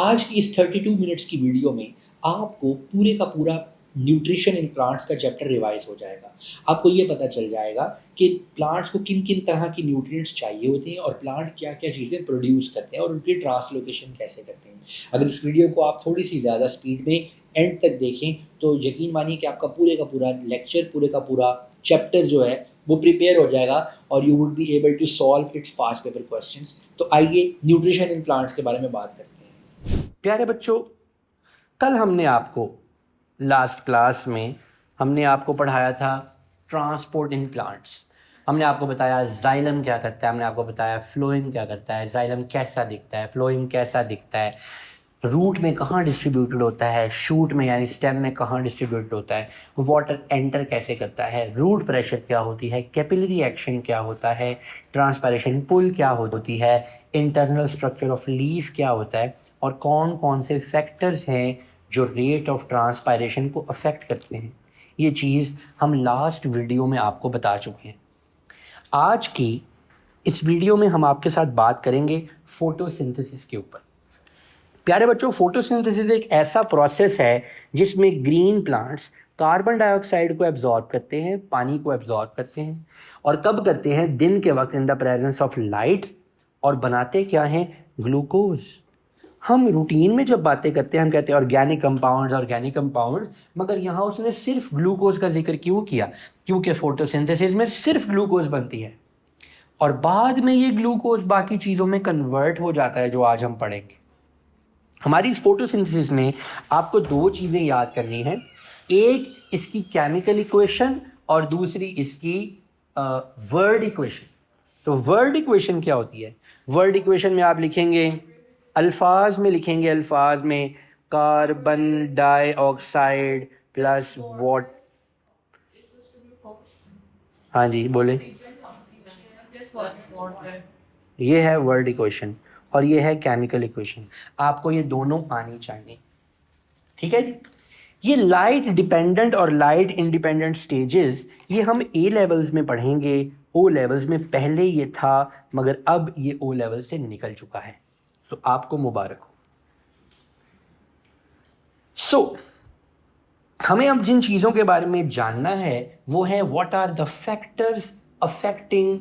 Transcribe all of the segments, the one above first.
आज की इस 32 मिनट्स की वीडियो में आपको पूरे का पूरा न्यूट्रिशन इन प्लांट्स का चैप्टर रिवाइज हो जाएगा। आपको ये पता चल जाएगा कि प्लांट्स को किन किन तरह की न्यूट्रिएंट्स चाहिए होते हैं और प्लांट क्या क्या चीज़ें प्रोड्यूस करते हैं और उनकी ट्रांसलोकेशन कैसे करते हैं। अगर इस वीडियो को आप थोड़ी सी ज़्यादा स्पीड में एंड तक देखें तो यकीन मानिए कि आपका पूरे का पूरा लेक्चर, पूरे का पूरा चैप्टर जो है वो प्रिपेयर हो जाएगा और you would be able to solve its past paper questions. तो आइए न्यूट्रिशन इन प्लांट्स के बारे में बात करते हैं। प्यारे बच्चों, कल हमने आपको लास्ट क्लास में हमने आपको पढ़ाया था ट्रांसपोर्ट इन प्लांट्स। हमने आपको बताया जाइलम क्या करता है, हमने आपको बताया फ्लोएम क्या करता है, जाइलम कैसा दिखता है, फ्लोएम कैसा दिखता है, रूट में कहाँ डिस्ट्रीब्यूटेड होता है, शूट में यानी स्टेम में कहाँ डिस्ट्रीब्यूटेड होता है, वाटर एंटर कैसे करता है, रूट प्रेशर क्या होती है, कैपिलरी एक्शन क्या होता है, ट्रांसपायरेशन पुल क्या होती है, इंटरनल स्ट्रक्चर ऑफ लीफ क्या होता है और कौन कौन से फैक्टर्स हैं जो रेट ऑफ ट्रांसपायरेशन को अफेक्ट करते हैं। ये चीज़ हम लास्ट वीडियो में आपको बता चुके हैं। आज की इस वीडियो में हम आपके साथ बात करेंगे फोटोसिंथेसिस के ऊपर। प्यारे बच्चों, फोटोसिंथेसिस एक ऐसा प्रोसेस है जिसमें ग्रीन प्लांट्स कार्बन डाइऑक्साइड को एब्जॉर्ब करते हैं, पानी को एब्जॉर्ब करते हैं और कब करते हैं? दिन के वक्त in the presence of light, और बनाते क्या हैं? ग्लूकोज। हम रूटीन में जब बातें करते हैं हम कहते हैं ऑर्गेनिक कंपाउंड्स, मगर यहाँ उसने सिर्फ ग्लूकोज का जिक्र क्यों किया? क्योंकि फोटोसिंथेसिस में सिर्फ ग्लूकोज बनती है और बाद में ये ग्लूकोज बाकी चीज़ों में कन्वर्ट हो जाता है, जो आज हम पढ़ेंगे। हमारी इस फोटोसिंथेसिस में आपको दो चीज़ें याद करनी है, एक इसकी केमिकल इक्वेशन और दूसरी इसकी वर्ड इक्वेशन। तो वर्ड इक्वेशन क्या होती है? वर्ड इक्वेशन में आप लिखेंगे, अल्फाज में कार्बन डाइऑक्साइड प्लस वॉट। हाँ जी बोले। ये है वर्ड इक्वेशन और ये है केमिकल इक्वेशन। आपको ये दोनों आनी चाहिए, ठीक है जी। ये लाइट डिपेंडेंट और लाइट इंडिपेंडेंट स्टेजेस ये हम ए लेवल्स में पढ़ेंगे। ओ लेवल्स में पहले ये था मगर अब ये ओ लेवल से निकल चुका है, तो आपको मुबारक हो। हमें अब जिन चीज़ों के बारे में जानना है वो है what are the factors affecting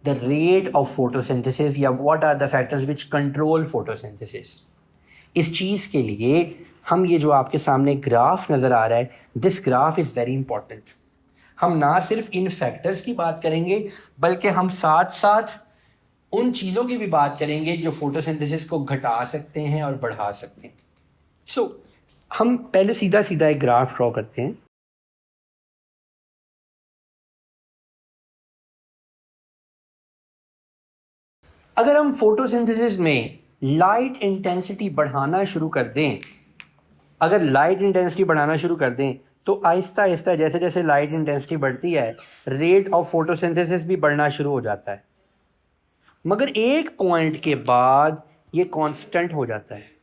the rate of photosynthesis या what are the factors which control photosynthesis. इस चीज़ के लिए हम ये जो आपके सामने ग्राफ नज़र आ रहा है, this graph is very important. हम ना सिर्फ इन फैक्टर्स की बात करेंगे बल्कि हम साथ साथ उन चीज़ों की भी बात करेंगे जो फोटोसिंथेसिस को घटा सकते हैं और बढ़ा सकते हैं। हम पहले सीधा सीधा एक ग्राफ ड्रॉ करते हैं। अगर हम फोटोसिंथेसिस में लाइट इंटेंसिटी बढ़ाना शुरू कर दें, तो आहिस्ता आहिस्ता जैसे जैसे लाइट इंटेंसिटी बढ़ती है रेट ऑफ फोटोसिंथेसिस भी बढ़ना शुरू हो जाता है, मगर एक पॉइंट के बाद ये कांस्टेंट हो जाता है।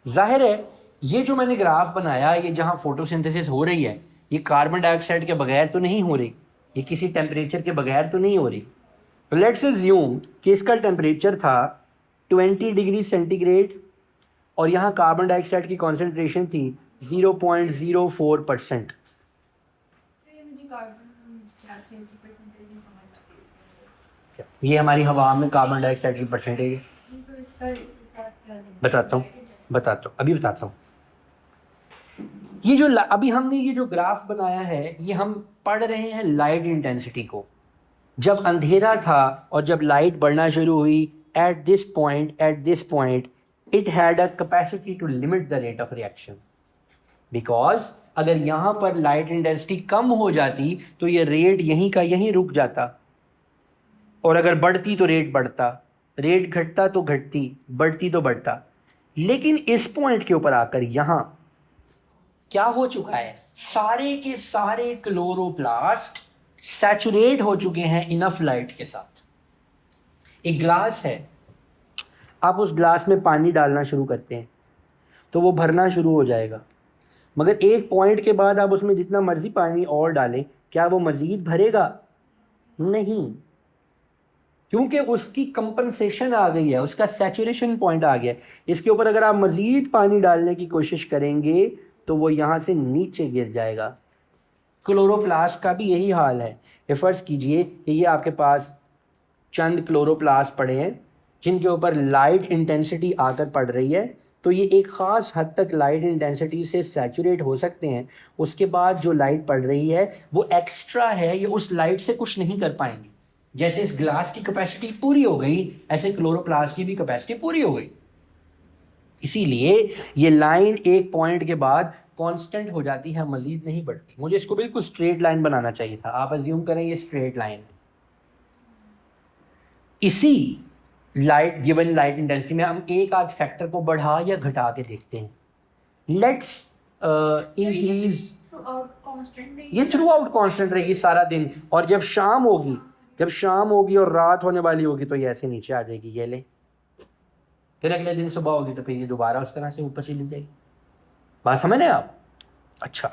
जाहिर है ये जो मैंने ग्राफ बनाया, ये जहां फोटोसिंथेसिस हो रही है ये कार्बन डाइऑक्साइड के बगैर तो नहीं हो रही, ये किसी टेम्परेचर के बगैर तो नहीं हो रही। तो लेट्स अज्यूम कि इसका टेम्परेचर था 20 डिग्री सेंटीग्रेड और यहाँ कार्बन डाइऑक्साइड की कॉन्सेंट्रेशन थी 0.04%। ये हमारी हवा में कार्बन डाइऑक्साइड की परसेंटेज है। बताता हूँ अभी बताता हूँ। ये जो अभी हमने ये जो ग्राफ बनाया है ये हम पढ़ रहे हैं लाइट इंटेंसिटी को। जब अंधेरा था और जब लाइट बढ़ना शुरू हुई, at this point it had a capacity to limit the rate of reaction, because अगर यहाँ पर लाइट इंटेंसिटी कम हो जाती तो ये रेट यहीं का यहीं रुक जाता और अगर बढ़ती तो रेट बढ़ता, रेट घटता तो घटती, बढ़ती तो बढ़ता। लेकिन इस पॉइंट के ऊपर आकर यहां क्या हो चुका है, सारे के सारे क्लोरोप्लास्ट सैचुरेट हो चुके हैं इनफ लाइट के साथ। एक ग्लास है, आप उस ग्लास में पानी डालना शुरू करते हैं तो वो भरना शुरू हो जाएगा, मगर एक पॉइंट के बाद आप उसमें जितना मर्जी पानी और डालें क्या वो मजीद भरेगा? नहीं, क्योंकि उसकी कंपनसेशन आ गई है, उसका सैचुरेशन पॉइंट आ गया है। इसके ऊपर अगर आप मज़ीद पानी डालने की कोशिश करेंगे तो वो यहाँ से नीचे गिर जाएगा। क्लोरोप्लास्ट का भी यही हाल है। ये फ़र्ज़ कीजिए कि ये आपके पास चंद क्लोरोप्लास्ट पड़े हैं जिनके ऊपर लाइट इंटेंसिटी आकर पड़ रही है, तो ये एक ख़ास हद तक लाइट इंटेंसिटी से सैचुरेट हो सकते हैं। उसके बाद जो लाइट पड़ रही है वो एक्स्ट्रा है, ये उस लाइट से कुछ नहीं कर पाएंगे। जैसे इस ग्लास की कैपेसिटी पूरी हो गई, ऐसे क्लोरोप्लास्ट की भी कैपेसिटी पूरी हो गई। इसीलिए ये लाइन एक पॉइंट के बाद कांस्टेंट हो जाती है, मजीद नहीं बढ़ती। मुझे इसको बिल्कुल स्ट्रेट लाइन बनाना चाहिए था। आप अज्यूम करें ये स्ट्रेट लाइन है। इसी लाइट गिवन लाइट इंटेंसिटी में हम एक आध फैक्टर को बढ़ा या घटा के देखते हैं। लेट्स इंक्रीज, ये थ्रू आउट कांस्टेंट रहेगी सारा दिन, और जब शाम होगी और रात होने वाली होगी तो ये ऐसे नीचे आ जाएगी, ये ले। फिर अगले दिन सुबह होगी तो फिर ये दोबारा उस तरह से ऊपर चली जाएगी। बात समझ रहे हैं आप? अच्छा,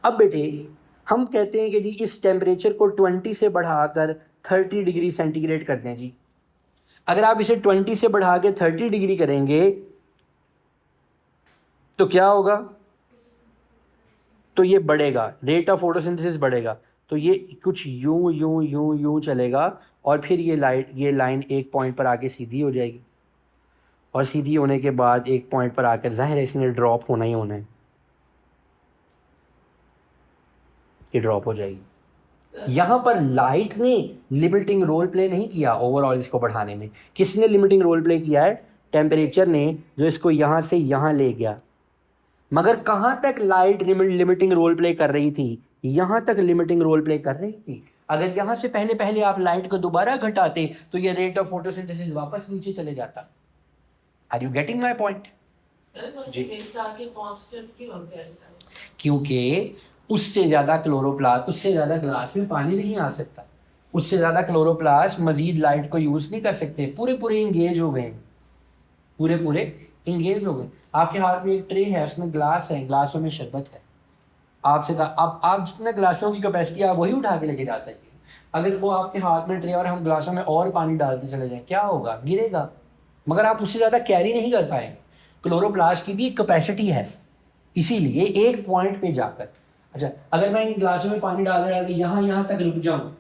अब बेटे हम कहते हैं कि जी इस टेम्परेचर को 20 से बढ़ाकर 30 डिग्री सेंटीग्रेड कर दें जी। अगर आप इसे 20 से बढ़ा के 30 डिग्री करेंगे तो क्या होगा? तो ये बढ़ेगा, रेट ऑफ फोटोसिंथेसिस बढ़ेगा। तो ये कुछ यूं यूं यूं यूं चलेगा और फिर ये लाइन एक पॉइंट पर आके सीधी हो जाएगी, और सीधी होने के बाद एक पॉइंट पर आकर जाहिर है इसने ड्रॉप होना ही होना है, ये ड्रॉप हो जाएगी। यहाँ पर लाइट ने लिमिटिंग रोल प्ले नहीं किया ओवरऑल इसको बढ़ाने में। किसने लिमिटिंग रोल प्ले किया है? टेम्परेचर ने, जो इसको यहाँ से यहाँ ले गया। मगर कहाँ तक लाइट लिमिटिंग रोल प्ले कर रही थी? यहाँ तक लिमिटिंग रोल प्ले कर रही थी। अगर यहाँ से पहले आप लाइट को दोबारा घटाते तो ये रेट ऑफ फोटोसिंथेसिस वापस नीचे चले जाता। Are you getting my point? क्योंकि उससे ज़्यादा ग्लास में पानी नहीं आ सकता, उससे ज़्यादा क्लोरोप्लास्ट मजीद लाइट को यूज़ नहीं कर सकते। पूरे इंगेज हो गए, पूरे इंगेज हो गए। आपके हाथ में एक ट्रे है, उसमें ग्लास है, ग्लासों में शरबत है। आपसे कहा अब आप जितने ग्लासों की कैपेसिटी आप वही उठा के लेके जा सकते हैं। अगर वो आपके हाथ में ट्रे और हम ग्लासों में और पानी डालते चले जाएं, क्या होगा? गिरेगा, मगर आप उससे ज़्यादा कैरी नहीं कर पाएंगे। क्लोरोप्लास्ट की भी एक कैपेसिटी है, इसीलिए एक पॉइंट पे जाकर, अच्छा अगर मैं इन ग्लासों में पानी डाल के यहाँ तक रुक जाऊँ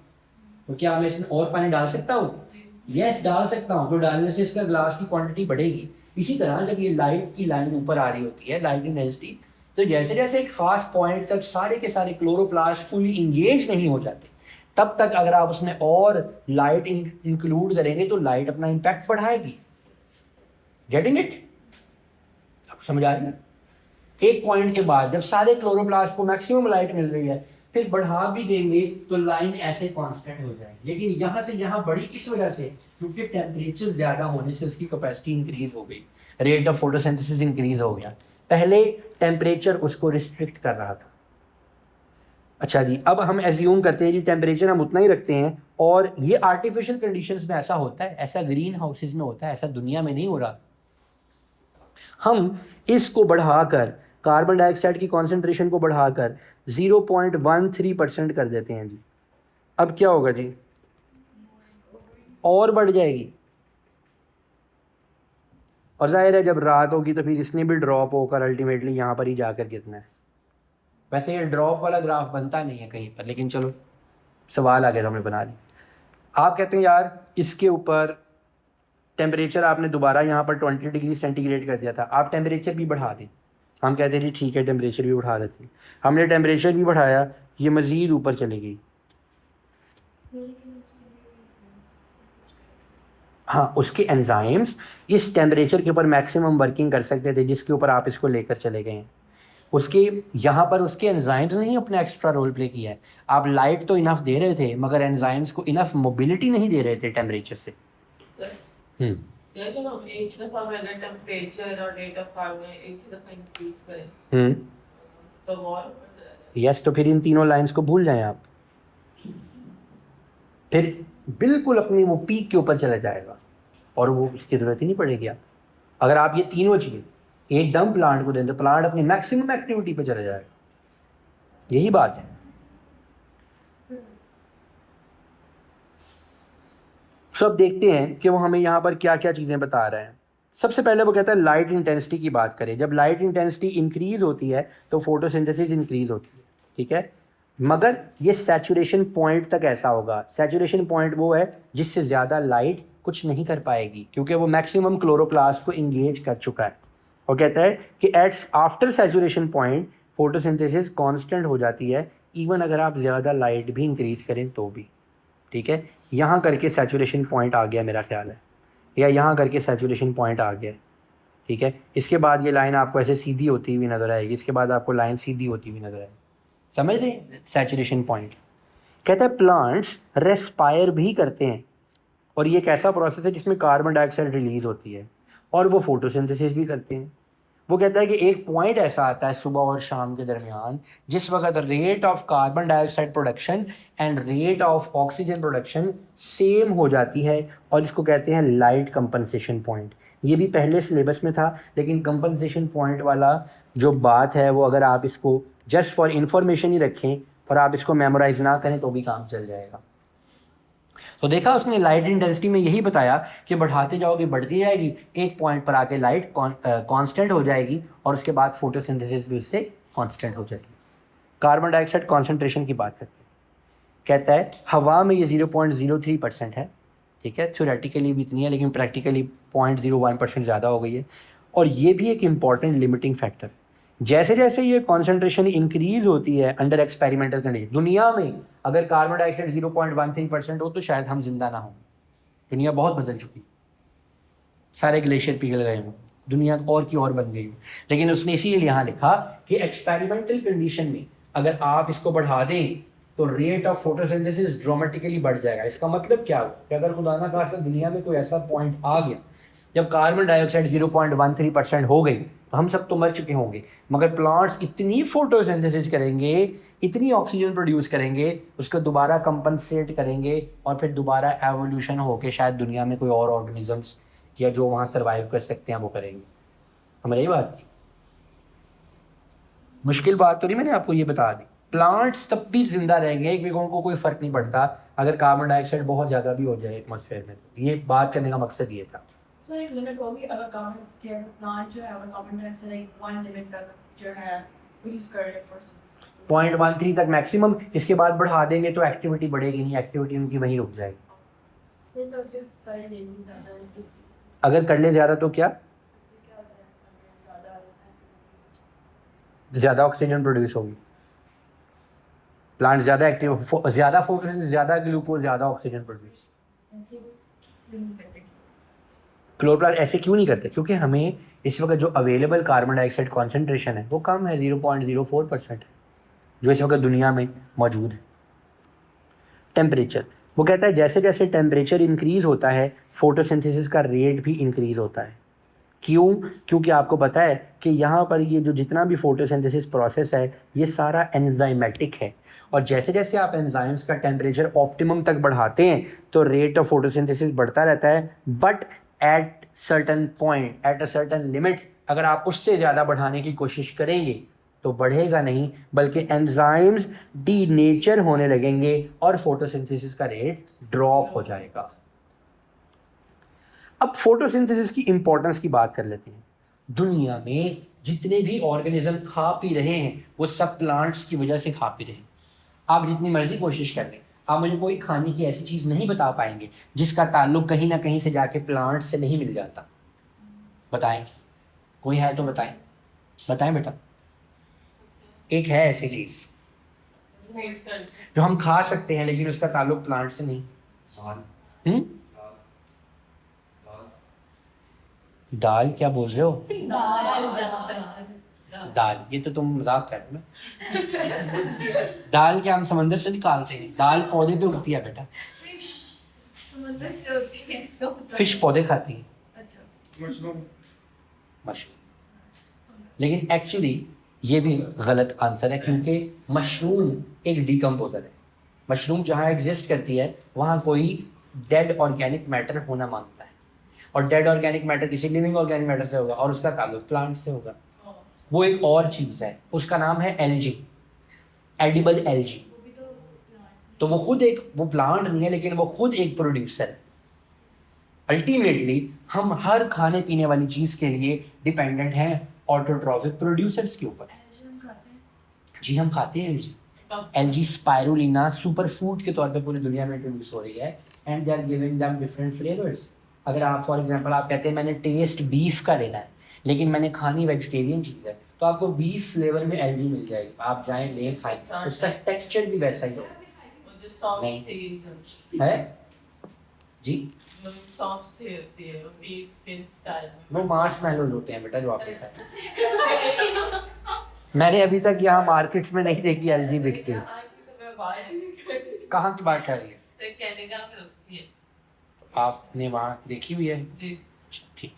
तो क्या मैं इसमें और पानी डाल सकता हूँ? यस, डाल सकता हूँ। तो डालने से इसका ग्लास की क्वांटिटी बढ़ेगी। इसी तरह जब ये लाइट की लाइन ऊपर आ रही होती है, लाइट इंटेंसिटी, तो जैसे जैसे एक खास पॉइंट तक सारे के सारे क्लोरोप्लास्ट फुली इंगेज नहीं हो जाते, तब तक अगर आप उसमें और लाइट इंक्लूड करेंगे तो लाइट अपना इम्पैक्ट बढ़ाएगी। Getting it? आप समझ आ रही है? एक पॉइंट के बाद जब सारे क्लोरोप्लास्ट को मैक्सिमम लाइट मिल रही है, फिर बढ़ा भी देंगे तो लाइन ऐसे कांस्टेंट हो जाएगी। लेकिन यहाँ से यहाँ बढ़ी किस वजह से? क्योंकि टेम्परेचर ज्यादा होने से उसकी कैपेसिटी इंक्रीज हो गई, रेट ऑफ फोटोसिंथेसिस इंक्रीज हो गया। पहले टेम्परेचर उसको रिस्ट्रिक्ट कर रहा था। अच्छा जी, अब हम एज्यूम करते हैं जी टेम्परेचर हम उतना ही रखते हैं, और ये आर्टिफिशियल कंडीशंस में ऐसा होता है, ऐसा ग्रीन हाउसेज में होता है, ऐसा दुनिया में नहीं हो रहा। हम इसको बढ़ाकर, कार्बन डाइऑक्साइड की कॉन्सेंट्रेशन को बढ़ाकर 0.13% कर देते हैं जी। अब क्या होगा जी? और बढ़ जाएगी, और जाहिर है जब रात होगी तो फिर इसने भी ड्रॉप होकर अल्टीमेटली यहाँ पर ही जाकर गिरना है। वैसे ये ड्रॉप वाला ग्राफ बनता नहीं है कहीं पर, लेकिन चलो सवाल आगे हमने बना लिया। आप कहते हैं यार इसके ऊपर टेम्परेचर आपने दोबारा यहाँ पर 20 डिग्री सेंटीग्रेड कर दिया था, आप टेम्परेचर भी बढ़ा दें। हम कहते हैं जी ठीक है, टेम्परेचर भी बढ़ा देते हैं। हमने टेम्परेचर भी बढ़ाया, ये मज़ीद ऊपर चली गई। हाँ, उसके एंजाइम्स इस टेम्परेचर के ऊपर मैक्सिमम वर्किंग कर सकते थे जिसके ऊपर आप इसको लेकर चले गए हैं। उसके यहाँ पर उसके एंजाइम्स ने ही अपना एक्स्ट्रा रोल प्ले किया है। आप लाइट तो इनफ दे रहे थे, मगर एंजाइम्स को इनफ मोबिलिटी नहीं दे रहे थे टेम्परेचर से। एक दफा मैंने टेम्परेचर और रेट ऑफ फार्मिंग एक ही दफा इंक्रीज करें तो और यस, तो फिर इन तीनों लाइंस को भूल जाएं आप, फिर बिल्कुल अपनी वो पीक के ऊपर चला जाएगा और वो इसकी जरूरत ही नहीं पड़ेगी। आप अगर आप ये तीनों चीजें एकदम प्लांट को दें तो प्लांट अपनी मैक्सिमम एक्टिविटी पे चला जाएगा। यही बात है। सो अब देखते हैं कि वो हमें यहाँ पर क्या क्या चीज़ें बता रहे हैं। सबसे पहले वो कहता है लाइट इंटेंसिटी की बात करें। जब लाइट इंटेंसिटी इंक्रीज होती है तो फोटोसिंथेसिस इंक्रीज होती है, ठीक है, मगर ये सैचुरेशन पॉइंट तक ऐसा होगा। सैचुरेशन पॉइंट वो है जिससे ज़्यादा लाइट कुछ नहीं कर पाएगी, क्योंकि वो मैक्सिमम क्लोरोप्लास्ट को इंगेज कर चुका है। और कहता है कि it's after saturation point photosynthesis constant हो जाती है, इवन अगर आप ज़्यादा लाइट भी इंक्रीज करें तो भी, ठीक है। यहाँ करके सैचुरेशन पॉइंट आ गया मेरा ख्याल है, या यहाँ करके सैचुरेशन पॉइंट आ गया, ठीक है। इसके बाद ये लाइन आपको ऐसे सीधी होती हुई नज़र आएगी, इसके बाद आपको लाइन सीधी होती हुई नज़र आएगी, समझ रहे हैं सैचुरेशन पॉइंट। कहता है प्लांट्स रेस्पायर भी करते हैं, और ये एक ऐसा प्रोसेस है जिसमें कार्बन डाइऑक्साइड रिलीज होती है, और वो फोटोसिंथेसिस भी करते हैं। वो कहता है कि एक पॉइंट ऐसा आता है सुबह और शाम के दरमियान जिस वक्त rate of carbon dioxide production and rate of oxygen production same हो जाती है, और इसको कहते हैं लाइट कंपनसेशन पॉइंट। ये भी पहले सिलेबस में था, लेकिन कंपनसेशन पॉइंट वाला जो बात है वो अगर आप इसको जस्ट फॉर इंफॉर्मेशन ही रखें और आप इसको मेमोराइज ना करें तो भी काम चल जाएगा। तो देखा उसने लाइट इंटेंसिटी में यही बताया कि बढ़ाते जाओगे बढ़ती जाएगी, एक पॉइंट पर आके लाइट कांस्टेंट हो जाएगी, और उसके बाद फोटोसिंथेसिस भी उससे कांस्टेंट हो जाएगी। कार्बन डाइऑक्साइड कॉन्सेंट्रेशन की बात करते हैं। कहता है हवा में ये 0.03% है, ठीक है, थ्योरेटिकली भी इतनी है, लेकिन प्रैक्टिकली 0.01% ज़्यादा हो गई है। और ये भी एक इम्पॉर्टेंट लिमिटिंग फैक्टर। जैसे जैसे ये कॉन्सेंट्रेशन इंक्रीज होती है अंडर एक्सपेरिमेंटल कंडीशन, दुनिया में अगर कार्बन डाइऑक्साइड 0.13% हो तो शायद हम जिंदा ना हो। दुनिया बहुत बदल चुकी, सारे ग्लेशियर पिघल गए हों, दुनिया और की और बन गई हो। लेकिन उसने इसीलिए यहाँ लिखा कि एक्सपेरिमेंटल कंडीशन में अगर आप इसको बढ़ा दें तो रेट ऑफ फोटोसिंथेसिस ड्रामेटिकली बढ़ जाएगा। इसका मतलब क्या हो कि अगर खुदा ना खास्ता दुनिया में कोई ऐसा पॉइंट आ गया जब कार्बन डाइऑक्साइड 0.13% हो गई तो हम सब तो मर चुके होंगे, मगर प्लांट्स इतनी फोटोसिंथेसिस करेंगे, इतनी ऑक्सीजन प्रोड्यूस करेंगे, उसको दोबारा कंपनसेट करेंगे, और फिर दोबारा एवोल्यूशन होके शायद दुनिया में कोई और ऑर्गेनिजम्स या जो वहाँ सर्वाइव कर सकते हैं वो करेंगे। हमें यही बात की, मुश्किल बात तो नहीं मैंने आपको ये बता दी। प्लांट्स तब भी जिंदा रहेंगे, एक वेगों को कोई फर्क नहीं पड़ता अगर कार्बन डाइऑक्साइड बहुत ज़्यादा भी हो जाए एटमॉस्फेयर में। ये बात करने का मकसद ये था। सो एक लिमिट होगी अगर कार्बन प्लांट जो है अगर कार्बन डाइऑक्साइड एक वन लिमिट तक जो है यूज कर रहे फॉर 0.13 तक मैक्सिमम, इसके बाद बढ़ा देंगे तो एक्टिविटी बढ़ेगी नहीं, एक्टिविटी उनकी वहीं रुक जाएगी। ये तो सिर्फ कर देंगे ज़्यादा, अगर कर ले ज़्यादा तो क्या, क्या ज़्यादा ज़्यादा ऑक्सीजन प्रोड्यूस होगी, प्लांट ज़्यादा एक्टिव, ज़्यादा फोटोसिंथेसिस, ज़्यादा ग्लूकोज, ज़्यादा ऑक्सीजन प्रोड्यूस। ऐसे नहीं करते। क्लोरोप्लास्ट ऐसे क्यों नहीं करते? क्योंकि हमें इस वक्त जो अवेलेबल कार्बन डाइऑक्साइड कॉन्सेंट्रेशन है वो कम है, 0.04% है, जो इस वक्त दुनिया में मौजूद है। टेम्परेचर, वो कहता है जैसे जैसे टेम्परेचर इंक्रीज़ होता है फोटोसिंथेसिस का रेट भी इंक्रीज़ होता है। क्यों? क्योंकि आपको पता है कि यहाँ पर ये जो जितना भी फोटोसिंथेसिस प्रोसेस है ये सारा एंजाइमेटिक है, और जैसे जैसे आप एंजाइम्स का टेम्परेचर ऑप्टिमम तक बढ़ाते हैं तो रेट ऑफ फोटोसिंथेसिस बढ़ता रहता है, but at certain point, at a certain limit, अगर आप उससे ज़्यादा बढ़ाने की कोशिश करेंगे तो बढ़ेगा नहीं, बल्कि एंजाइम्स डीनेचर होने लगेंगे और फोटोसिंथेसिस का रेट ड्रॉप हो जाएगा। अब फोटोसिंथेसिस की इंपॉर्टेंस की बात कर लेते हैं। दुनिया में जितने भी ऑर्गेनिज्म खा पी रहे हैं वो सब प्लांट्स की वजह से खा पी रहे हैं। आप जितनी मर्जी कोशिश कर लें, आप मुझे कोई खाने की ऐसी चीज़ नहीं बता पाएंगे जिसका ताल्लुक कहीं ना कहीं से जाके प्लांट से नहीं मिल जाता। बताएं, कोई है तो बताएं, बताएं बेटा। एक है ऐसी चीज़ जो हम खा सकते हैं लेकिन उसका ताल्लुक प्लांट से नहीं। दाल? क्या बोल रहे हो? दाल, ये तो तुम मजाक कर रहे हो। दाल क्या हम समंदर से निकालते हैं? दाल पौधे पे उगती है बेटा। समंदर से होती है तो फिश पौधे खाती है। अच्छा, मशरूम। लेकिन एक्चुअली ये भी गलत आंसर है, क्योंकि मशरूम एक डिकम्पोजर है। मशरूम जहाँ एग्जिस्ट करती है वहाँ कोई डेड ऑर्गेनिक मैटर होना मांगता है, और डेड ऑर्गेनिक मैटर किसी लिविंग ऑर्गेनिक मैटर से होगा और उसका ताल्लुक प्लांट से होगा। वो एक और चीज़ है, उसका नाम है एल्जी, एडिबल एल्जी। तो वो खुद एक, वो प्लांट नहीं है लेकिन वो खुद एक प्रोड्यूसर है। अल्टीमेटली हम हर खाने पीने वाली चीज़ के लिए डिपेंडेंट हैं ऑटोट्रॉफिक प्रोड्यूसर्स के ऊपर। जी हम खाते हैं LG. LG spirulina super food के तौर पे पूरी दुनिया में इंट्रोड्यूस हो रही है and they are giving them different flavours. अगर आप फॉर एग्जांपल आप कहते हैं मैंने टेस्ट बीफ का लेना है लेकिन मैंने खानी वेजिटेरियन चीज़ है तो आपको बीफ फ्लेवर में एलजी मिल जाएगी, आप जाएं लें खाएं, उसका टेक्सचर भी वैसा ही होगा। मुझे सॉफ्ट नहीं। चाहिए है जी सॉफ्ट होती है बीफ पिन स्टाइल वो मार्शमैलोज होते हैं बेटा जो आपने खाए। मैंने अभी तक यहाँ मार्केट्स में नहीं देखी एलजी बिकती है। कहाँ की बात कर रही है? कनाडा में होती है। आपने वहाँ देखी हुई है? जी ठीक।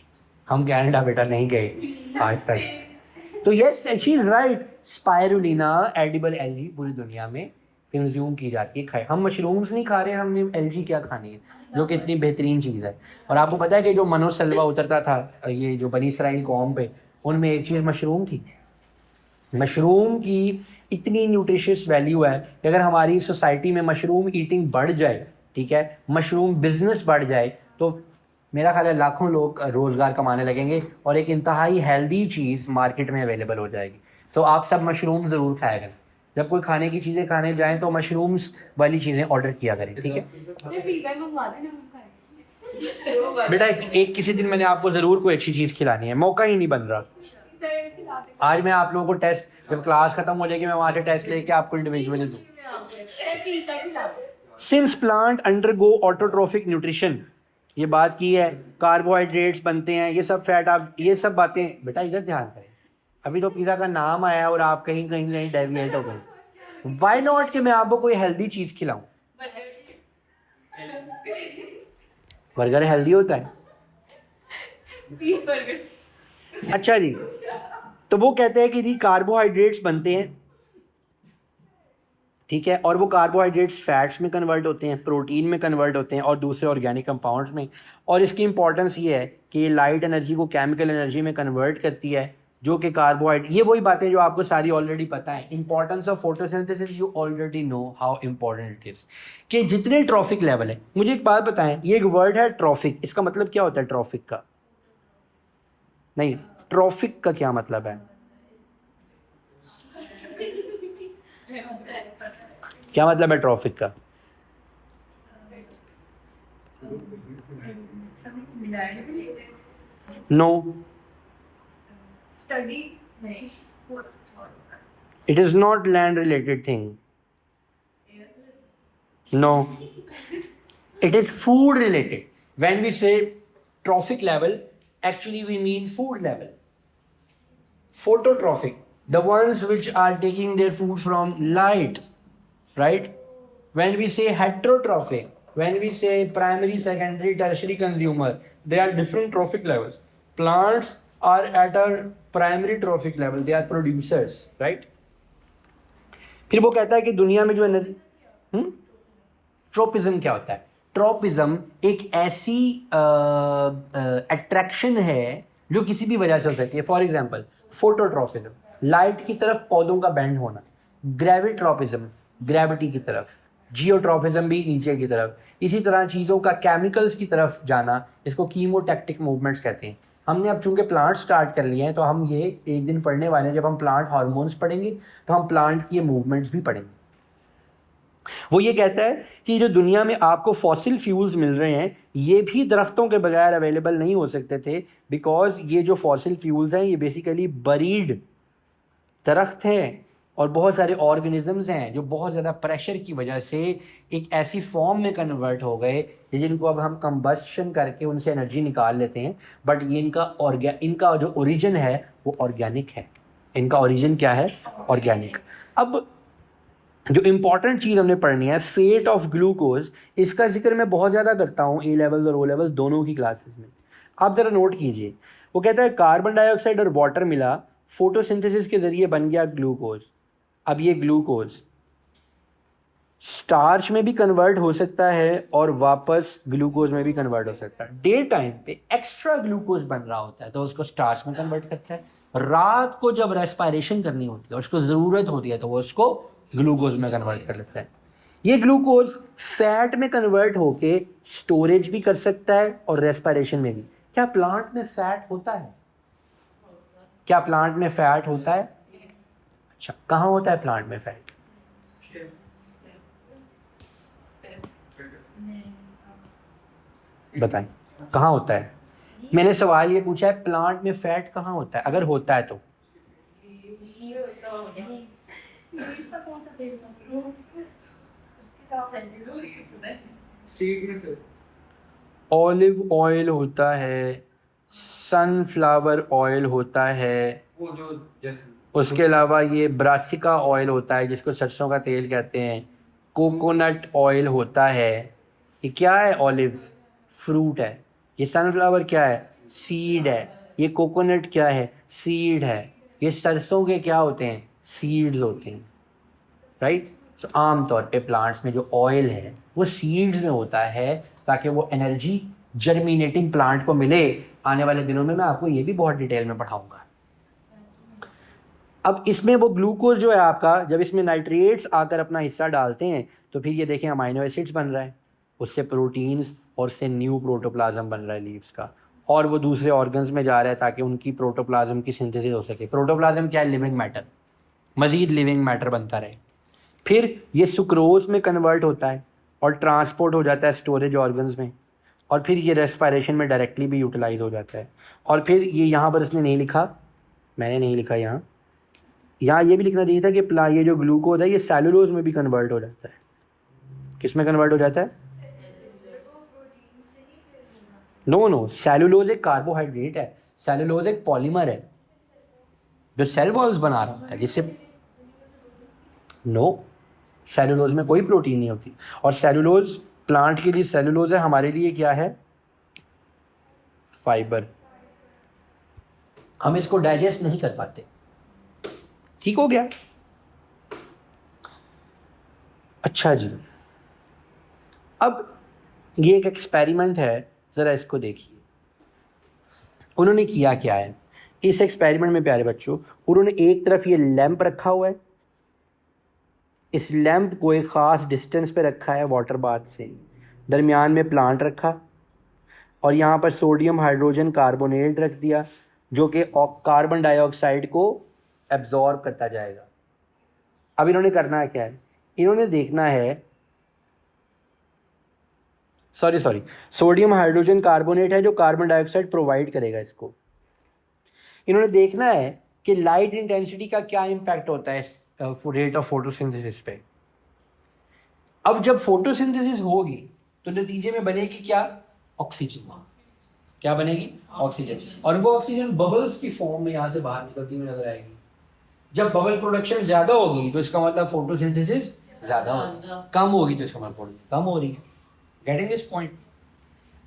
हम कनाडा बेटा नहीं गए आज तक। तो yes she is right, spirulina edible LG पूरी दुनिया में कंज्यूम की जाती है। हम मशरूम्स नहीं खा रहे, हमने एलजी क्या खानी है जो कि इतनी बेहतरीन चीज़ है। और आपको पता है कि जो मनोसलवा उतरता था ये जो बनी इसराइल कौम पे, उनमें एक चीज़ मशरूम थी। मशरूम की इतनी न्यूट्रिशियस वैल्यू है कि अगर हमारी सोसाइटी में मशरूम ईटिंग बढ़ जाए, ठीक है, मशरूम बिजनेस बढ़ जाए तो मेरा ख्याल है लाखों लोग रोज़गार कमाने लगेंगे और एक इंतहाई हेल्दी चीज़ मार्केट में अवेलेबल हो जाएगी। तो आप सब मशरूम ज़रूर खाया करें, जब कोई खाने की चीज़ें खाने जाएं तो मशरूम्स वाली चीज़ें ऑर्डर किया करें, ठीक है बेटा। एक किसी दिन मैंने आपको ज़रूर कोई अच्छी चीज़ खिलानी है, मौका ही नहीं बन रहा। आज मैं आप लोगों को टेस्ट, जब क्लास खत्म हो जाएगी मैं वहाँ से टेस्ट लेके आपको इंडिविजुअली दूँ। Since plant undergo autotrophic nutrition, ये बात की है, कार्बोहाइड्रेट्स बनते हैं, ये सब फैट, आप ये सब बातें बेटा इधर ध्यान करें। अभी तो पिज़्ज़ा का नाम आया और आप कहीं कहीं कहीं डेविएट हो गए। व्हाई नॉट कि मैं आपको कोई हेल्दी चीज़ खिलाऊं। बर्गर हेल्दी होता है? अच्छा जी, तो वो कहते हैं कि जी कार्बोहाइड्रेट्स बनते हैं, ठीक है, और वो कार्बोहाइड्रेट्स फैट्स में कन्वर्ट होते हैं, प्रोटीन में कन्वर्ट होते हैं और दूसरे ऑर्गेनिक कंपाउंड्स में। और इसकी इंपॉर्टेंस ये है कि ये लाइट एनर्जी को केमिकल एनर्जी में कन्वर्ट करती है, जो कि कार्बोहाइड्रेट, ये वही बातें जो आपको सारी ऑलरेडी पता है। Importance of photosynthesis you already know how important it is. कि जितने ट्रॉफिक लेवल है, मुझे एक बात बताएं, ये एक वर्ड है ट्रॉफिक, इसका मतलब क्या होता है? ट्रॉफिक का नहीं, ट्रॉफिक का क्या मतलब है? क्या मतलब है ट्रॉफिक का? No, Study. it is not land related thing. No, it is food related. When we say trophic level, actually we mean food level. Phototrophic, the ones which are taking their food from light, right? When we say heterotrophic, when we say primary, secondary, tertiary consumer, they are different trophic levels. Plants are at a primary trophic level, they are producers, right? फिर वो कहता है कि दुनिया में जो energy, tropism क्या होता है? ट्रोपिज्म एक ऐसी अट्रैक्शन है जो किसी भी वजह से हो सकती है। फॉर एग्जांपल फोटोट्रोपिज्म, लाइट की तरफ पौधों का बेंड होना। ग्रेविट्रोपिज्म, ग्रेविटी की तरफ। जियोट्रोपिज्म भी नीचे की तरफ। इसी तरह चीज़ों का केमिकल्स की तरफ जाना, इसको कीमोटैक्टिक मूवमेंट्स कहते हैं। हमने अब चूंकि प्लांट स्टार्ट कर लिए हैं तो हम ये एक दिन पढ़ने वाले हैं, जब हम प्लांट हार्मोन्स पढ़ेंगे तो हम प्लांट की मूवमेंट्स भी पढ़ेंगे। वो ये कहता है कि जो दुनिया में आपको फॉसिल फ्यूल्स मिल रहे हैं ये भी दरख्तों के बगैर अवेलेबल नहीं हो सकते थे, बिकॉज ये जो फॉसिल फ्यूल्स हैं ये बेसिकली बरीड दरख्त हैं और बहुत सारे ऑर्गेनिजम्स हैं जो बहुत ज़्यादा प्रेशर की वजह से एक ऐसी फॉर्म में कन्वर्ट हो गए जिनको अब हम कंबस्शन करके उनसे एनर्जी निकाल लेते हैं। बट ये इनका जो ओरिजिन है वो ऑर्गेनिक है। इनका ओरिजिन क्या है? ऑर्गेनिक। अब जो इम्पॉर्टेंट चीज़ हमने पढ़नी है, फेट ऑफ ग्लूकोज, इसका जिक्र मैं बहुत ज़्यादा करता हूँ ए लेवल्स और ओ लेवल्स दोनों की क्लासेस में। आप ज़रा नोट कीजिए, वो कहता है कार्बन डाइऑक्साइड और वाटर मिला, फोटोसिंथेसिस के ज़रिए बन गया ग्लूकोज। अब ये ग्लूकोज स्टार्च में भी कन्वर्ट हो सकता है और वापस ग्लूकोज में भी कन्वर्ट हो सकता है। डे टाइम पे एक्स्ट्रा ग्लूकोज बन रहा होता है तो उसको स्टार्च में कन्वर्ट करता है। रात को जब रेस्पिरेशन करनी होती है और उसको ज़रूरत होती है तो वो उसको ग्लूकोज में कन्वर्ट कर लेता है। ये ग्लूकोज फैट में कन्वर्ट होके स्टोरेज भी कर सकता है और रेस्पिरेशन में भी। क्या प्लांट में फैट होता है? क्या प्लांट में फैट होता है? अच्छा, कहाँ होता है प्लांट में फैट? बताएं कहाँ होता है? मैंने सवाल ये पूछा है, प्लांट में फैट कहाँ होता है, अगर होता है तो? ऑलिव ऑयल होता है, सनफ्लावर ऑयल होता है, उसके अलावा ये ब्रासिका ऑयल होता है जिसको सरसों का तेल कहते हैं, कोकोनट ऑयल होता है। ये क्या है? ऑलिव फ्रूट है। ये सनफ्लावर क्या है? सीड है। ये कोकोनट क्या है? सीड है। ये सरसों के क्या होते हैं? सीड्स होते हैं, राइट। तो आम तौर पे प्लांट्स में जो ऑयल है वो सीड्स में होता है ताकि वो एनर्जी जर्मिनेटिंग प्लांट को मिले। आने वाले दिनों में मैं आपको ये भी बहुत डिटेल में पढ़ाऊंगा। अब इसमें वो ग्लूकोज जो है आपका, जब इसमें नाइट्रेट्स आकर अपना हिस्सा डालते हैं तो फिर ये देखें अमाइनो एसिड्स बन रहा है, उससे प्रोटीन्स और उससे न्यू प्रोटोप्लाज्म बन रहा है लीव्स का, और वो दूसरे ऑर्गन्स में जा रहा है ताकि उनकी प्रोटोप्लाज्म की सिंथेसिस हो सके। प्रोटोप्लाज्म क्या है? लिविंग मैटर, मज़ीद लिविंग मैटर बनता रहे। फिर ये सुक्रोज में कन्वर्ट होता है और ट्रांसपोर्ट हो जाता है स्टोरेज ऑर्गन्स में, और फिर ये रेस्पिरेशन में डायरेक्टली भी यूटिलाइज हो जाता है। और फिर ये यहाँ पर इसने नहीं लिखा, मैंने नहीं लिखा यहाँ ये भी लिखना चाहिए था कि ये जो ग्लूकोज है ये सेलुलोज में भी कन्वर्ट हो जाता है। किस में कन्वर्ट हो जाता है? नो, सेलुलोज एक कार्बोहाइड्रेट है, सेलुलोज एक पॉलीमर है जो सेल वॉल्स बना रहा होता है, जिससे सेलुलोज में कोई प्रोटीन नहीं होती। और सेलुलोज प्लांट के लिए सेलुलोज है, हमारे लिए क्या है? फाइबर। हम इसको डाइजेस्ट नहीं कर पाते। ठीक हो गया? अच्छा जी, अब ये एक एक्सपेरिमेंट है, ज़रा इसको देखिए। उन्होंने किया क्या है इस एक्सपेरिमेंट में प्यारे बच्चों? उन्होंने एक तरफ ये लैंप रखा हुआ है, इस लैंप को एक ख़ास डिस्टेंस पे रखा है वाटर बाथ से, दरमियान में प्लांट रखा और यहाँ पर सोडियम हाइड्रोजन कार्बोनेट रख दिया जो कि कार्बन डाइऑक्साइड को एब्जॉर्ब करता जाएगा। अब इन्होंने करना क्या है? इन्होंने देखना है, सोडियम हाइड्रोजन कार्बोनेट है जो कार्बन डाइऑक्साइड प्रोवाइड करेगा इसको। इन्होंने देखना है कि लाइट इंटेंसिटी का क्या इम्पैक्ट होता है रेट ऑफ फोटोसिंथेसिस पे। अब जब फोटोसिंथेसिस होगी तो नतीजे में बनेगी क्या? ऑक्सीजन। क्या बनेगी? ऑक्सीजन। और वो ऑक्सीजन बबल्स की फॉर्म में यहाँ से बाहर निकलती हुई नजर आएगी। जब बबल प्रोडक्शन ज्यादा होगी तो इसका मतलब फोटोसिंथेसिस ज्यादा होगी, कम होगी तो इसका मतलब कम हो रही है। Getting this point?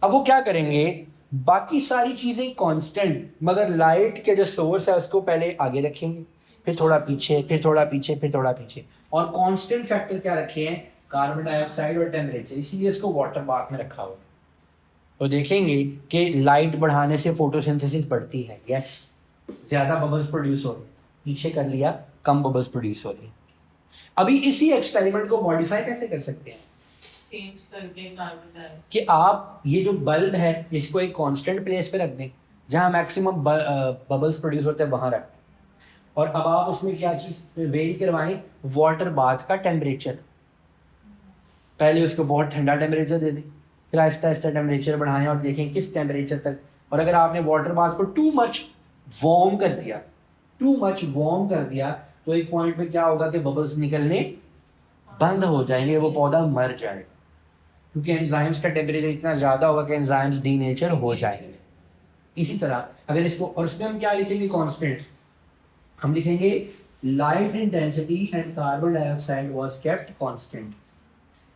अब वो क्या करेंगे, बाकी सारी चीजें कांस्टेंट, मगर लाइट के जो सोर्स है उसको पहले आगे रखेंगे, फिर थोड़ा पीछे, फिर थोड़ा पीछे, फिर थोड़ा पीछे, और कांस्टेंट फैक्टर क्या रखे हैं? कार्बन डाइऑक्साइड और टेम्परेचर। इसीलिए इसको वाटर बाथ में रखा हुआ है। तो देखेंगे कि लाइट बढ़ाने से फोटोसिंथेसिस बढ़ती है। यस, ज्यादा बबल्स प्रोड्यूस हो रहे हैं। पीछे कर लिया, कम बबल्स प्रोड्यूस हो रही है। अभी इसी एक्सपेरिमेंट को मॉडिफाई कैसे कर सकते हैं? चेंज करके कार्बन डाइऑक्साइड कि आप ये जो बल्ब है इसको एक कांस्टेंट प्लेस पे रख दें जहां मैक्सिमम बबल्स प्रोड्यूस होते हैं, वहां रख दें, और अब आप उसमें क्या चीज वेरी करवाएं? वाटर बाथ का टेम्परेचर। पहले उसको बहुत ठंडा टेम्परेचर दे दें, फिर आहिस्ता आहिस्ता टेम्परेचर बढ़ाएं और देखें किस टेम्परेचर तक। और अगर आपने वाटर बाथ को टू मच वार्म कर दिया तो एक पॉइंट पे क्या होगा कि बबल्स निकलने बंद हो जाएंगे, वो पौधा मर जाएगा, क्योंकि एंजाइम्स का टेम्परेचर इतना ज़्यादा होगा कि एंजाइम्स डीनेचर हो जाएंगे। इसी तरह अगर इसको, और इसमें हम क्या लिखेंगे? कांस्टेंट। हम लिखेंगे light intensity and carbon dioxide was kept constant.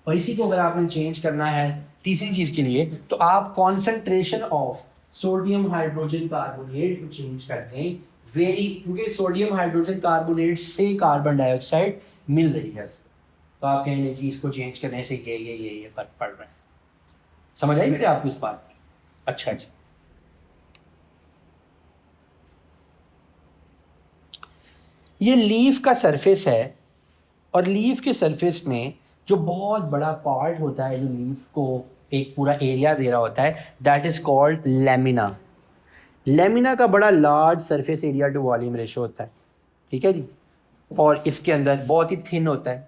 और इसी को अगर आपने चेंज करना है तीसरी चीज़ के लिए, तो आप concentration of sodium hydrogen carbonate को चेंज कर दें वेरी, क्योंकि सोडियम हाइड्रोजन कार्बोनेट से कार्बन डाइऑक्साइड मिल रही है, तो आप कहेंगे जी इसको चेंज करने से ये फर्क पड़ रहा है। समझ आई मेरे आपको इस बात की? अच्छा जी, ये लीफ का सरफेस है और लीफ के सरफेस में जो बहुत बड़ा पार्ट होता है जो लीफ को एक पूरा एरिया दे रहा होता है, that is called lamina. Lamina का बड़ा large surface area to volume ratio होता है, ठीक है जी। और इसके अंदर बहुत ही थिन होता है,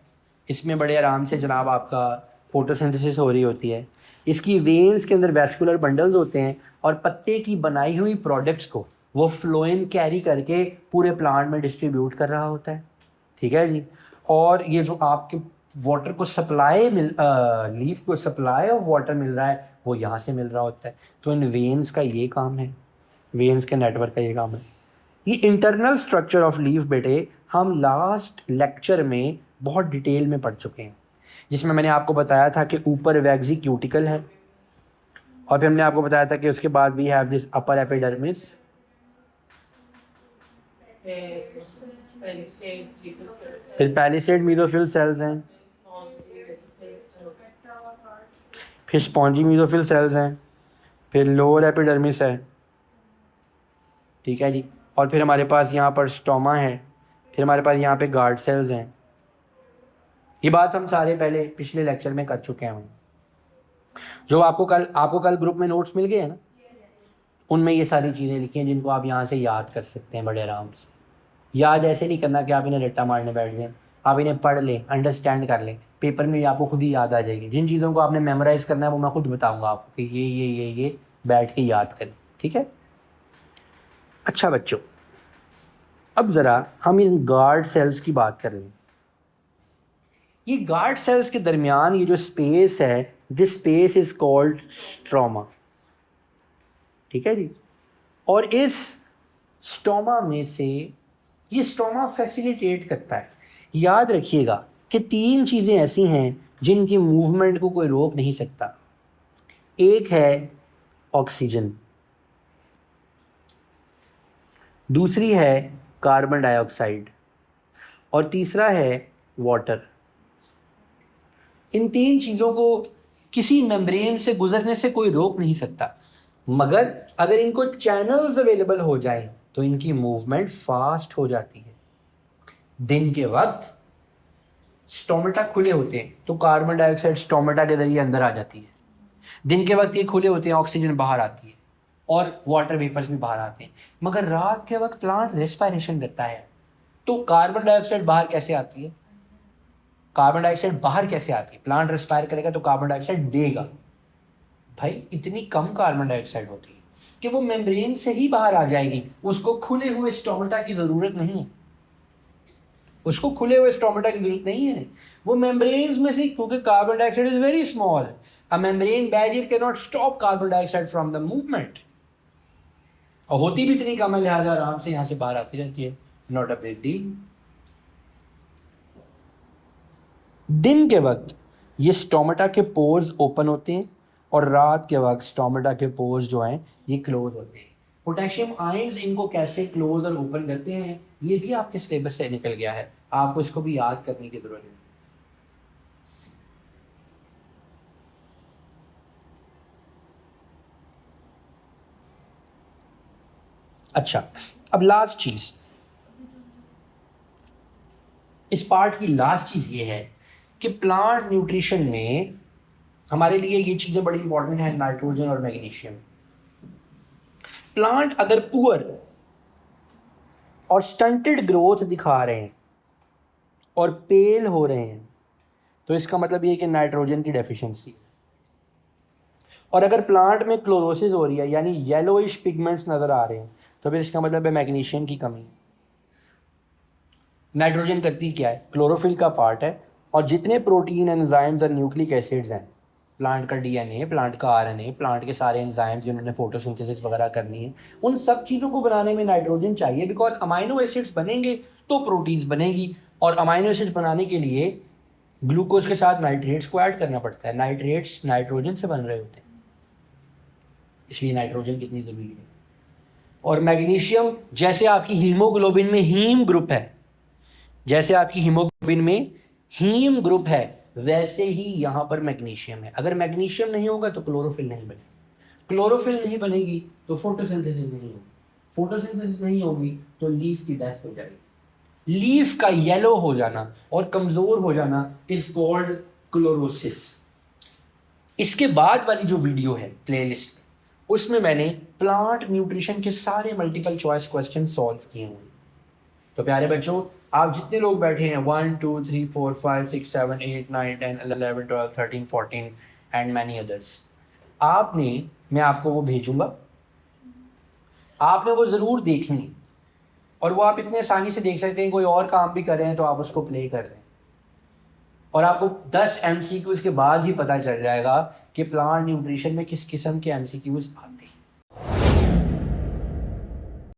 इसमें बड़े आराम से जनाब आपका फोटोसिंथेसिस हो रही होती है। इसकी वेन्स के अंदर वैस्कुलर बंडल्स होते हैं और पत्ते की बनाई हुई प्रोडक्ट्स को वो फ्लोएम कैरी करके पूरे प्लांट में डिस्ट्रीब्यूट कर रहा होता है, ठीक है जी। और ये जो आपके वाटर को सप्लाई लीफ को सप्लाई ऑफ वाटर मिल रहा है वो यहाँ से मिल रहा होता है। तो इन वेन्स का ये काम है, वेन्स के नेटवर्क का ये काम है। ये इंटरनल स्ट्रक्चर ऑफ लीफ बेटे हम लास्ट लेक्चर में बहुत डिटेल में पढ़ चुके हैं, जिसमें मैंने आपको बताया था कि ऊपर वैक्सी क्यूटिकल है, और फिर हमने आपको बताया था कि उसके बाद we have this upper epidermis, फिर पैलिसेड मीजोफिल सेल्स हैं, फिर स्पॉन्जी मीजोफिल सेल्स हैं, फिर लोअर एपिडर्मिस है, ठीक है जी। और फिर हमारे पास यहाँ पर स्टोमा है, फिर हमारे पास यहाँ पे गार्ड सेल्स हैं। ये बात हम सारे पहले पिछले लेक्चर में कर चुके हैं। जो आपको कल ग्रुप में नोट्स मिल गए हैं ना, उनमें ये सारी चीज़ें लिखी हैं जिनको आप यहाँ से याद कर सकते हैं बड़े आराम से। याद ऐसे नहीं करना कि आप इन्हें रट्टा मारने बैठ जाएं, आप इन्हें पढ़ लें, अंडरस्टैंड कर लें, पेपर में आपको खुद ही याद आ जाएगी। जिन चीज़ों को आपने मेमोराइज़ करना है वो मैं खुद बताऊँगा आपको कि ये बैठ के याद करें, ठीक है। अच्छा बच्चों, अब ज़रा हम इन गार्ड सेल्स की बात कर लें। ये गार्ड सेल्स के दरमियान ये जो स्पेस है, this space is called stroma, ठीक है जी। और इस स्टोमा में से ये स्टोमा फैसिलिटेट करता है। याद रखिएगा कि 3 चीज़ें ऐसी हैं जिनकी मूवमेंट को कोई रोक नहीं सकता। एक है ऑक्सीजन, दूसरी है कार्बन डाइऑक्साइड, और तीसरा है वाटर। इन 3 चीज़ों को किसी मेम्ब्रेन से गुजरने से कोई रोक नहीं सकता, मगर अगर इनको चैनल्स अवेलेबल हो जाए तो इनकी मूवमेंट फास्ट हो जाती है। दिन के वक्त स्टोमेटा खुले होते हैं तो कार्बन डाइऑक्साइड स्टोमेटा के जरिए अंदर आ जाती है। दिन के वक्त ये खुले होते हैं, ऑक्सीजन बाहर आती है और वाटर वेपर्स भी बाहर आते हैं। मगर रात के वक्त प्लांट रेस्पिरेशन करता है, तो कार्बन डाइऑक्साइड बाहर कैसे आती है? कार्बन डाइऑक्साइड बाहर कैसे आती है? प्लांट रेस्पायर करेगा तो कार्बन डाइऑक्साइड देगा। भाई इतनी कम कार्बन डाइऑक्साइड होती है कि वो मेम्ब्रेन से ही बाहर आ जाएगी, उसको खुले हुए स्टोमेटा की जरूरत नहीं है, उसको खुले हुए स्टोमेटा की जरूरत नहीं है। वो मेम्ब्रेन में से, क्योंकि carbon dioxide is very small, a membrane barrier can not stop carbon dioxide from the movement, और होती भी इतनी कम है लिहाजा आराम से यहां से बाहर आती रहती है, नॉट अ बिग डील। दिन के वक्त ये स्टोमेटा के पोर्स ओपन होते हैं और रात के वक्त स्टोमेटा के पोर्स जो हैं ये क्लोज होते हैं। पोटेशियम आयंस इनको कैसे क्लोज और ओपन करते हैं ये भी आपके सिलेबस से निकल गया है, आपको इसको भी याद करने की जरूरत है। अच्छा, अब लास्ट चीज, इस पार्ट की लास्ट चीज ये है कि प्लांट न्यूट्रिशन में हमारे लिए ये चीजें बड़ी इंपॉर्टेंट है, नाइट्रोजन और मैग्नीशियम। प्लांट अगर पुअर और स्टंटेड ग्रोथ दिखा रहे हैं और पेल हो रहे हैं तो इसका मतलब ये है कि नाइट्रोजन की डेफिशिएंसी। और अगर प्लांट में क्लोरोसिस हो रही है यानी येलोइश पिगमेंट्स नजर आ रहे हैं तो फिर इसका मतलब है मैग्नीशियम की कमी। नाइट्रोजन करती क्या है? क्लोरोफिल का पार्ट है, और जितने प्रोटीन, एंजाइम्स और न्यूक्लिक एसिड्स हैं, प्लांट का डीएनए, प्लांट का आरएनए, प्लांट के सारे एंजाइम्स जिन्होंने फोटोसिंथेसिस वगैरह करनी है, उन सब चीज़ों को बनाने में नाइट्रोजन चाहिए, बिकॉज अमाइनो एसिड्स बनेंगे तो प्रोटीन्स बनेगी, और अमाइनो एसिड्स बनाने के लिए ग्लूकोज के साथ नाइट्रेट्स को ऐड करना पड़ता है। नाइट्रेट्स नाइट्रोजन से बन रहे होते हैं, इसलिए नाइट्रोजन कितनी ज़रूरी है। और मैग्नीशियम, जैसे आपकी हीमोग्लोबिन में हीम ग्रुप है, जैसे आपकी हीमोग्लोबिन में हीम ग्रुप है, वैसे ही यहाँ पर मैग्नीशियम है। अगर मैग्नीशियम नहीं होगा तो क्लोरोफिल नहीं बनेगी, क्लोरोफिल नहीं बनेगी तो फोटोसिंथेसिस नहीं होगी, फोटोसिंथेसिस नहीं होगी तो लीफ की डेथ हो जाएगी। लीफ का येलो हो जाना और कमजोर हो जाना इज कॉल्ड क्लोरोसिस। इसके बाद वाली जो वीडियो है प्लेलिस्ट में, उसमें मैंने प्लांट न्यूट्रिशन के सारे मल्टीपल चॉइस क्वेश्चन सॉल्व किए हुए। तो प्यारे बच्चों, आप जितने लोग बैठे हैं 1 2 3 4 5 6 7 8 9 10 11 12 13 14 एंड मैनी अदर्स, मैं आपको वो भेजूंगा, आपने वो ज़रूर देखनी, और वो आप इतने आसानी से देख सकते हैं, कोई और काम भी कर रहे हैं तो आप उसको प्ले कर लें, और आपको 10 MCQs के बाद ही पता चल जाएगा कि प्लांट न्यूट्रिशन में किस किस्म के MCQs आते हैं।